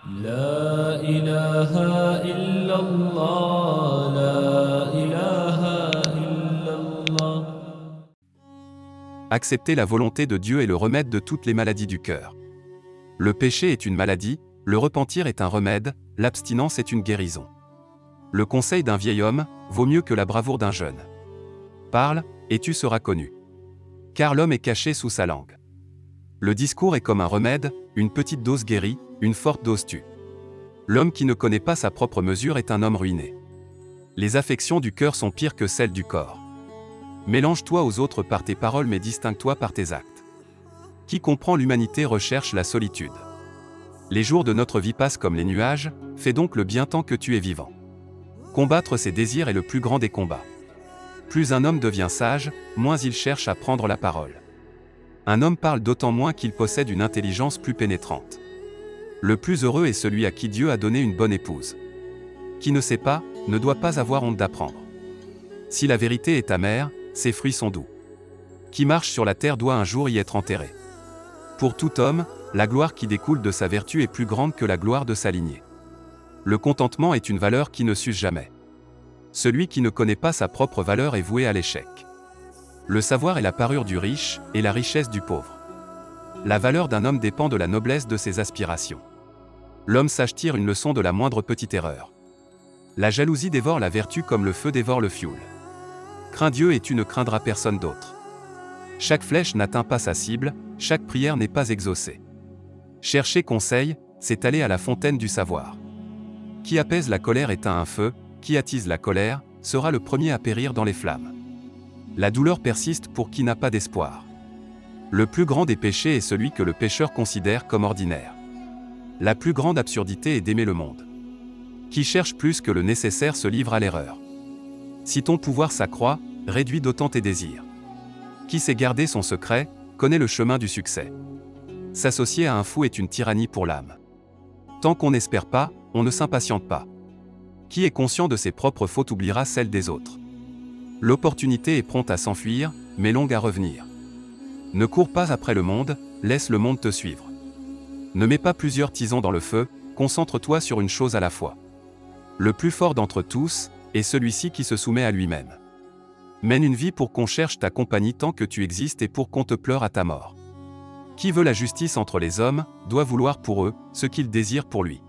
لا إله إلا الله لا إله إلا الله. Accepter la volonté de Dieu est le remède de toutes les maladies du cœur. Le péché est une maladie, le repentir est un remède, l'abstinence est une guérison. Le conseil d'un vieil homme vaut mieux que la bravoure d'un jeune. Parle, et tu seras connu. Car l'homme est caché sous sa langue. Le discours est comme un remède, une petite dose guérit, une forte dose tue. L'homme qui ne connaît pas sa propre mesure est un homme ruiné. Les affections du cœur sont pires que celles du corps. Mélange-toi aux autres par tes paroles mais distingue-toi par tes actes. Qui comprend l'humanité recherche la solitude. Les jours de notre vie passent comme les nuages, fais donc le bien tant que tu es vivant. Combattre ses désirs est le plus grand des combats. Plus un homme devient sage, moins il cherche à prendre la parole. Un homme parle d'autant moins qu'il possède une intelligence plus pénétrante. Le plus heureux est celui à qui Dieu a donné une bonne épouse. Qui ne sait pas, ne doit pas avoir honte d'apprendre. Si la vérité est amère, ses fruits sont doux. Qui marche sur la terre doit un jour y être enterré. Pour tout homme, la gloire qui découle de sa vertu est plus grande que la gloire de sa lignée. Le contentement est une valeur qui ne s'use jamais. Celui qui ne connaît pas sa propre valeur est voué à l'échec. Le savoir est la parure du riche, et la richesse du pauvre. La valeur d'un homme dépend de la noblesse de ses aspirations. L'homme sage tire une leçon de la moindre petite erreur. La jalousie dévore la vertu comme le feu dévore le fioul. Crains Dieu et tu ne craindras personne d'autre. Chaque flèche n'atteint pas sa cible, chaque prière n'est pas exaucée. Chercher conseil, c'est aller à la fontaine du savoir. Qui apaise la colère éteint un feu, qui attise la colère, sera le premier à périr dans les flammes. La douleur persiste pour qui n'a pas d'espoir. Le plus grand des péchés est celui que le pécheur considère comme ordinaire. La plus grande absurdité est d'aimer le monde. Qui cherche plus que le nécessaire se livre à l'erreur. Si ton pouvoir s'accroît, réduis d'autant tes désirs. Qui sait garder son secret, connaît le chemin du succès. S'associer à un fou est une tyrannie pour l'âme. Tant qu'on n'espère pas, on ne s'impatiente pas. Qui est conscient de ses propres fautes oubliera celles des autres. L'opportunité est prompte à s'enfuir, mais longue à revenir. Ne cours pas après le monde, laisse le monde te suivre. Ne mets pas plusieurs tisons dans le feu, concentre-toi sur une chose à la fois. Le plus fort d'entre tous est celui-ci qui se soumet à lui-même. Mène une vie pour qu'on cherche ta compagnie tant que tu existes et pour qu'on te pleure à ta mort. Qui veut la justice entre les hommes, doit vouloir pour eux ce qu'ils désirent pour lui.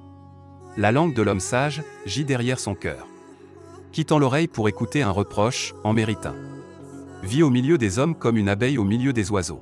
La langue de l'homme sage gît derrière son cœur. Qui tend l'oreille pour écouter un reproche, en mérite un. Vis au milieu des hommes comme une abeille au milieu des oiseaux.